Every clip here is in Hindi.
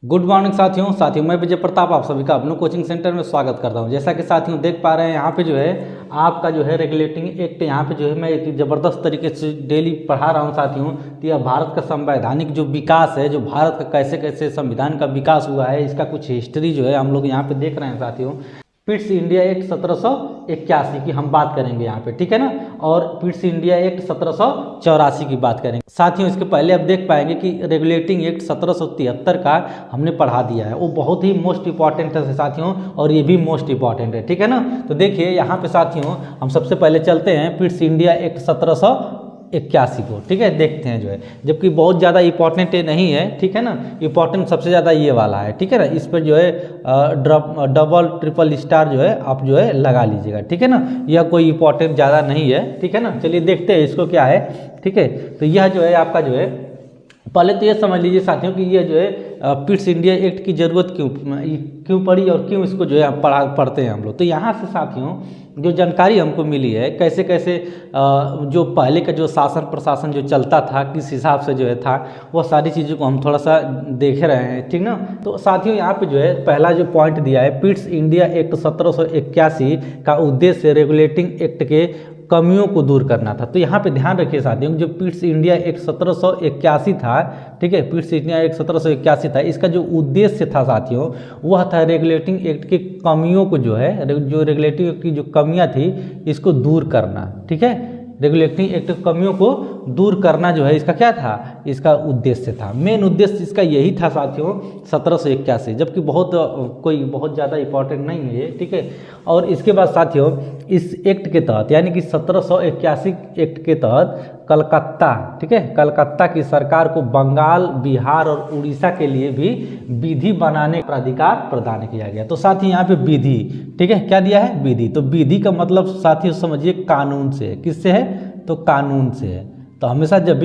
गुड मॉर्निंग साथियों मैं विजय प्रताप आप सभी का अपने कोचिंग सेंटर में स्वागत करता हूं। जैसा कि साथियों देख पा रहे हैं यहाँ पे जो है आपका जो है रेगुलेटिंग एक्ट यहाँ पे जो है मैं एक ज़बरदस्त तरीके से डेली पढ़ा रहा हूँ साथियों। तो यह भारत का संवैधानिक जो विकास है, जो भारत का कैसे कैसे संविधान का विकास हुआ है, इसका कुछ हिस्ट्री जो है हम लोग यहाँ पे देख रहे हैं साथियों। पिट्स इंडिया एक्ट 1781 की हम बात करेंगे यहाँ पे, ठीक है ना। और पिट्स इंडिया एक्ट 1784 की बात करेंगे साथियों। इसके पहले आप देख पाएंगे कि रेगुलेटिंग एक्ट 1773 का हमने पढ़ा दिया है, वो बहुत ही मोस्ट इंपॉर्टेंट है साथियों, और ये भी मोस्ट इंपॉर्टेंट है, ठीक है ना। तो देखिए यहाँ पे साथियों हम सबसे पहले चलते हैं पिट्स इंडिया एक्ट 1781 को, ठीक है। देखते हैं जो है, जबकि बहुत ज़्यादा इंपॉर्टेंट नहीं है, ठीक है ना। इंपॉर्टेंट सबसे ज़्यादा ये वाला है, ठीक है ना। इस पर जो है डबल ट्रिपल स्टार जो है आप जो है लगा लीजिएगा, ठीक है ना। यह कोई इंपॉर्टेंट ज़्यादा नहीं है, ठीक है ना। चलिए देखते हैं इसको क्या है, ठीक है। तो यह जो है आपका जो है, पहले तो ये समझ लीजिए साथियों कि ये जो है पिट्स इंडिया एक्ट की ज़रूरत क्यों पड़ी और क्यों इसको जो है पढ़ते हैं हम लोग। तो यहाँ से साथियों जो जानकारी हमको मिली है, कैसे कैसे जो पहले का जो शासन प्रशासन जो चलता था, किस हिसाब से जो है था, वो सारी चीज़ों को हम थोड़ा सा देख रहे हैं, ठीक ना। तो साथियों यहाँ पे जो है पहला जो पॉइंट दिया है, पिट्स इंडिया एक्ट 1781 का उद्देश्य रेगुलेटिंग एक्ट के कमियों को दूर करना था। तो यहाँ पे ध्यान रखिए साथियों, जो पिट्स इंडिया एक्ट 1781 था, ठीक है, पिट्स इंडिया एक्ट 1781 था, इसका जो उद्देश्य था साथियों वह था रेगुलेटिंग एक्ट की कमियों को जो है, जो रेगुलेटिंग एक्ट की जो कमियां थी इसको दूर करना, ठीक है। रेगुलेटिंग एक्ट की कमियों को दूर करना जो है इसका क्या था, इसका उद्देश्य था, मेन उद्देश्य इसका यही था साथियों 1781, जबकि बहुत ज़्यादा इंपॉर्टेंट नहीं है ये, ठीक है। और इसके बाद साथियों इस एक्ट के तहत, यानी कि 1781 एक्ट के तहत कलकत्ता, ठीक है, कलकत्ता की सरकार को बंगाल, बिहार और उड़ीसा के लिए भी विधि बनाने का अधिकार प्रदान किया गया। तो साथियों यहाँ पे विधि, ठीक है, क्या दिया है, विधि। तो विधि का मतलब साथियों समझिए कानून से है, किससे है, तो कानून से है। तो हमेशा जब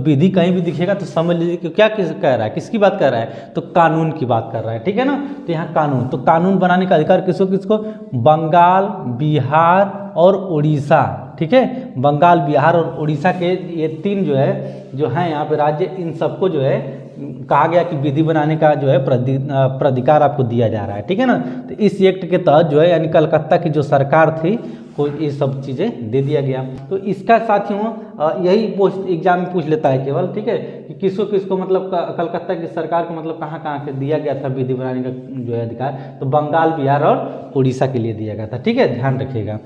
विधि कहीं भी दिखेगा तो समझ लीजिए कि क्या कह रहा है, किसकी बात कर रहा है, तो कानून की बात कर रहा है, ठीक है ना। तो यहाँ कानून, तो कानून बनाने का अधिकार किसको, बंगाल, बिहार और उड़ीसा, ठीक है। बंगाल, बिहार और उड़ीसा के ये तीन जो है यहाँ पे राज्य, इन सबको जो है कहा गया कि विधि बनाने का जो है प्राधिकार आपको दिया जा रहा है, ठीक है ना। तो इस एक्ट के तहत जो है, यानी कलकत्ता की जो सरकार थी को ये सब चीज़ें दे दिया गया। तो इसका साथियों यही पोस्ट एग्जाम में पूछ लेता है केवल, ठीक है, कि किसको मतलब कलकत्ता की सरकार को मतलब कहाँ कहाँ के दिया गया था विधि बनाने का जो है अधिकार, तो बंगाल, बिहार और उड़ीसा के लिए दिया गया था, ठीक है, ध्यान रखिएगा।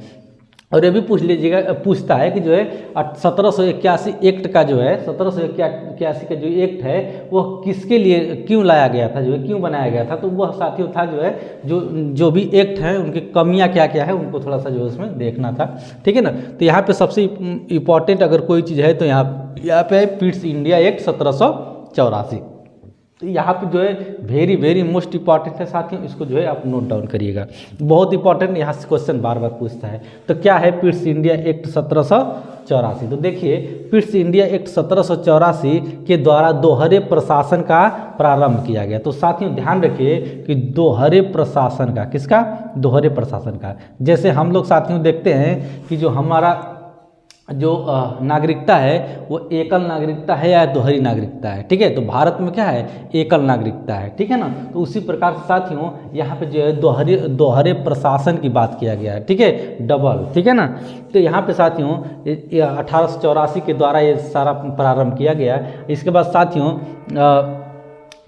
और ये भी पूछ लीजिएगा, पूछता है कि जो है 1781 एक्ट का जो है, 1781 का जो एक्ट है वो किसके लिए क्यों लाया गया था, जो है क्यों बनाया गया था। तो वह साथियों था जो है जो भी एक्ट है उनकी कमियां क्या क्या है उनको थोड़ा सा जो है उसमें देखना था, ठीक है ना। तो यहाँ पे सबसे इम्पॉर्टेंट अगर कोई चीज़ है तो यहाँ पे है पिट्स इंडिया एक्ट 1784। तो यहाँ पे जो है वेरी मोस्ट इंपॉर्टेंट है साथियों, इसको जो है आप नोट डाउन करिएगा, बहुत इंपॉर्टेंट, यहाँ से क्वेश्चन बार बार पूछता है। तो क्या है पिट्स इंडिया एक्ट 1784। तो देखिए पिट्स इंडिया एक्ट 1784 के द्वारा दोहरे प्रशासन का प्रारंभ किया गया। तो साथियों ध्यान रखिए कि दोहरे प्रशासन का, किसका, दोहरे प्रशासन का। जैसे हम लोग साथियों देखते हैं कि जो हमारा जो नागरिकता है वो एकल नागरिकता है या दोहरी नागरिकता है, ठीक है। तो भारत में क्या है, एकल नागरिकता है, ठीक है ना। तो उसी प्रकार से साथियों यहाँ पे जो है दोहरे प्रशासन की बात किया गया है, ठीक है, डबल, ठीक है ना। तो यहाँ पे साथियों 1884 के द्वारा ये सारा प्रारंभ किया गया। इसके बाद साथियों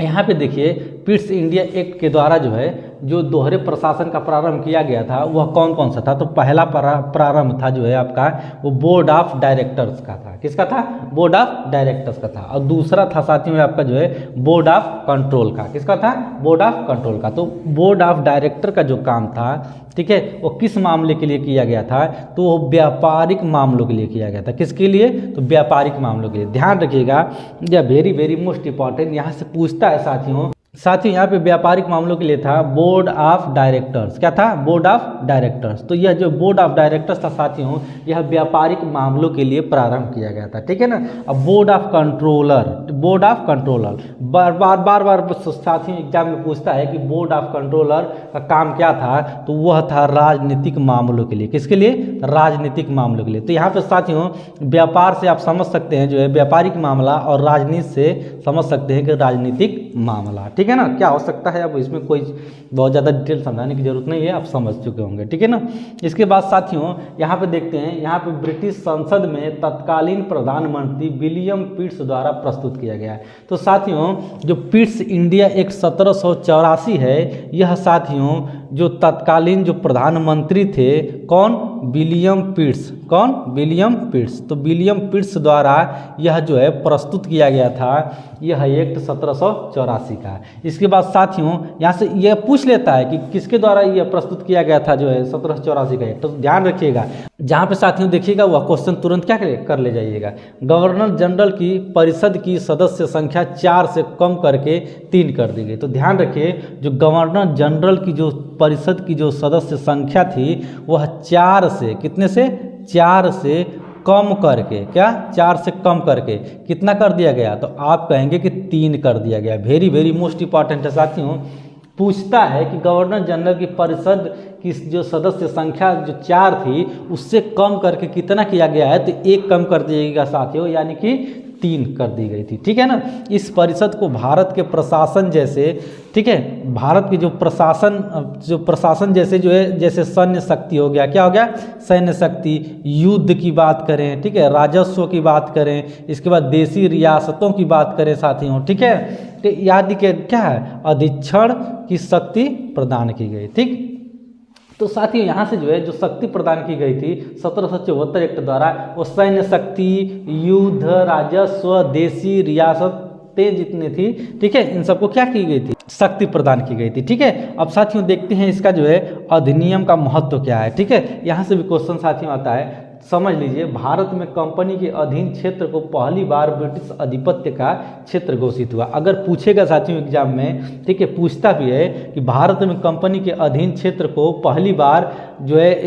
यहाँ पे देखिए पिट्स इंडिया एक्ट के द्वारा जो है जो दोहरे प्रशासन का प्रारंभ किया गया था वह कौन कौन सा था। तो पहला प्रारंभ था जो है आपका वो बोर्ड ऑफ डायरेक्टर्स का था, किसका था, बोर्ड ऑफ डायरेक्टर्स का था। और दूसरा था साथियों आपका जो है बोर्ड ऑफ कंट्रोल का, किसका था, बोर्ड ऑफ कंट्रोल का। तो बोर्ड ऑफ डायरेक्टर का जो काम था, ठीक है, वो किस मामले के लिए किया गया था, तो वो व्यापारिक मामलों के लिए किया गया था। किसके लिए, तो व्यापारिक मामलों के लिए। ध्यान रखिएगा, यह वेरी मोस्ट इंपॉर्टेंट, यहाँ से पूछता है साथियों साथ ही यहाँ पे व्यापारिक मामलों के लिए था बोर्ड ऑफ डायरेक्टर्स। क्या था? Board of directors. तो यह जो बोर्ड ऑफ डायरेक्टर्स था साथियों, यह व्यापारिक मामलों के लिए प्रारंभ किया गया था, ठीक है ना। अब board of controller, board of controller बार बार साथियों एग्जाम में पूछता है कि बोर्ड ऑफ कंट्रोलर का काम क्या था, तो वह था राजनीतिक मामलों के लिए। किसके लिए? राजनीतिक मामलों के लिए। तो यहाँ पे साथियों व्यापार से आप समझ सकते हैं जो है व्यापारिक मामला, और राजनीति से समझ सकते हैं कि राजनीतिक मामला, ठीक है ना। क्या हो सकता है, अब इसमें कोई बहुत ज़्यादा डिटेल समझाने की जरूरत नहीं है, आप समझ चुके होंगे, ठीक है ना। इसके बाद साथियों यहाँ पे देखते हैं, यहाँ पे ब्रिटिश संसद में तत्कालीन प्रधानमंत्री विलियम पिट्स द्वारा प्रस्तुत किया गया है। तो साथियों जो पिट्स इंडिया एक्ट 1784 है, यह साथियों जो तत्कालीन जो प्रधानमंत्री थे, कौन? विलियम पिट्स। कौन? विलियम पिट्स। तो विलियम पिट्स द्वारा यह जो है प्रस्तुत किया गया था, यह एक्ट 1784 का। इसके बाद साथियों यहाँ से यह पूछ लेता है कि किसके द्वारा यह प्रस्तुत किया गया था जो है 1784 का एक्ट। तो ध्यान रखिएगा, जहाँ पे साथियों देखिएगा वह क्वेश्चन तुरंत क्या कर ले जाइएगा। गवर्नर जनरल की परिषद की सदस्य संख्या 4 से कम करके 3 कर दी गई। तो ध्यान रखिए, जो गवर्नर जनरल की जो परिषद की जो सदस्य संख्या थी, वह 4 से, कितने से? 4 से कम करके, क्या? 4 से कम करके कितना कर दिया गया? तो आप कहेंगे कि 3 कर दिया गया। वेरी वेरी मोस्ट इंपॉर्टेंट है साथियों। पूछता है कि गवर्नर जनरल की परिषद की जो सदस्य संख्या जो 4 थी, उससे कम करके कितना किया गया है? तो 1 कम कर दिएगा साथियों, यानी कि 3 कर दी गई थी, ठीक है ना। इस परिषद को भारत के प्रशासन जैसे, ठीक है, भारत की जो प्रशासन जैसे जो है, जैसे सैन्य शक्ति हो गया, क्या हो गया? सैन्य शक्ति, युद्ध की बात करें, ठीक है, राजस्व की बात करें, इसके बाद देशी रियासतों की बात करें साथियों, ठीक है, तो याद के क्या है? अधीक्षण की शक्ति प्रदान की गई, ठीक। तो साथियों यहाँ से जो है जो शक्ति प्रदान की गई थी 1774 एक्ट द्वारा, वो सैन्य शक्ति, युद्ध, राजस्व, देशी रियासतें जितनी थी, ठीक है, इन सबको क्या की गई थी? शक्ति प्रदान की गई थी, ठीक है। अब साथियों देखते हैं इसका जो है अधिनियम का महत्व क्या है, ठीक है। यहाँ से भी क्वेश्चन साथियों आता है, समझ लीजिए, भारत में कंपनी के अधीन क्षेत्र को पहली बार ब्रिटिश अधिपत्य का क्षेत्र घोषित हुआ। अगर पूछेगा साथियों एग्जाम में, ठीक है, पूछता भी है कि भारत में कंपनी के अधीन क्षेत्र को पहली बार जो है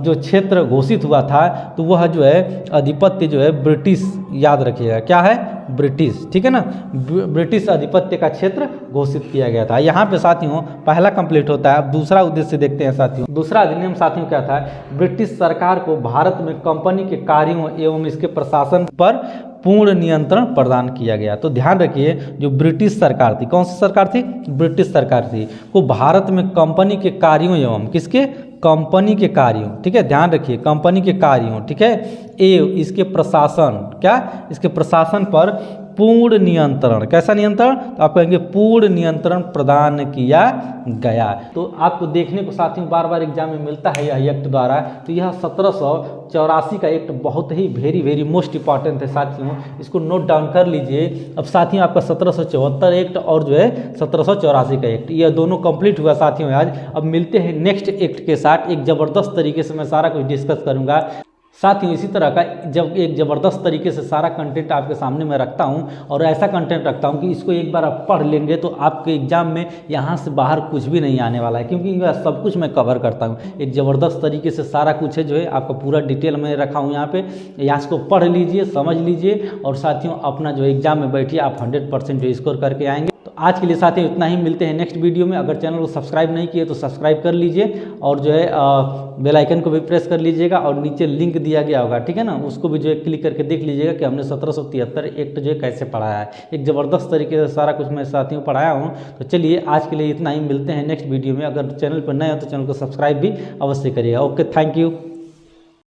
जो क्षेत्र घोषित हुआ था, तो वह जो है अधिपत्य जो है ब्रिटिश, याद रखिएगा क्या है? ब्रिटिश, ठीक है ना। ब्रिटिश अधिपत्य का क्षेत्र घोषित किया गया था। यहाँ पे साथियों पहला कंप्लीट होता है। अब दूसरा उद्देश्य देखते हैं साथियों। दूसरा अधिनियम साथियों क्या था? ब्रिटिश सरकार को भारत में कंपनी के कार्यों एवं इसके प्रशासन पर पूर्ण नियंत्रण प्रदान किया गया। तो ध्यान रखिए, जो ब्रिटिश सरकार थी, कौन सी सरकार थी? ब्रिटिश सरकार थी, को भारत में कंपनी के कार्यों एवं किसके? कंपनी के कार्यों, ठीक है, ध्यान रखिए, कंपनी के कार्यों, ठीक है, एवं इसके प्रशासन, क्या? इसके प्रशासन पर पूर्ण नियंत्रण, कैसा नियंत्रण? तो आप कहेंगे पूर्ण नियंत्रण प्रदान किया गया। तो आपको देखने को साथियों बार बार एग्जाम में मिलता है यह एक्ट द्वारा। तो यह 1784 का एक्ट बहुत ही वेरी वेरी मोस्ट इंपॉर्टेंट है साथियों, इसको नोट डाउन कर लीजिए। अब साथियों आपका 1774 एक्ट और जो है 1784 का एक्ट, यह दोनों कंप्लीट हुआ साथियों आज। अब मिलते हैं नेक्स्ट एक्ट के साथ, एक ज़बरदस्त तरीके से मैं सारा कुछ डिस्कस करूँगा साथियों। इसी तरह का जब एक ज़बरदस्त तरीके से सारा कंटेंट आपके सामने मैं रखता हूं, और ऐसा कंटेंट रखता हूं कि इसको एक बार आप पढ़ लेंगे तो आपके एग्जाम में यहां से बाहर कुछ भी नहीं आने वाला है, क्योंकि यह सब कुछ मैं कवर करता हूं। एक ज़बरदस्त तरीके से सारा कुछ है जो है आपका पूरा डिटेल में रखा हूँ यहाँ पे। यहाँ इसको पढ़ लीजिए, समझ लीजिए, और साथियों अपना जो एग्जाम में बैठिए, आप 100% जो स्कोर करके आएंगे। तो आज के लिए साथियों इतना ही, मिलते हैं नेक्स्ट वीडियो में। अगर चैनल को सब्सक्राइब नहीं किए तो सब्सक्राइब कर लीजिए, और जो है बेल आइकन को भी प्रेस कर लीजिएगा, और नीचे लिंक दिया गया होगा, ठीक है ना, उसको भी जो है क्लिक करके देख लीजिएगा कि हमने 1773 एक्ट जो है कैसे पढ़ाया है। एक ज़बरदस्त तरीके से सारा कुछ मैं साथियों पढ़ाया हूँ। तो चलिए आज के लिए इतना ही, मिलते हैं नेक्स्ट वीडियो में। अगर चैनल पर नए हो तो चैनल को सब्सक्राइब भी अवश्य करिएगा। Okay, thank you.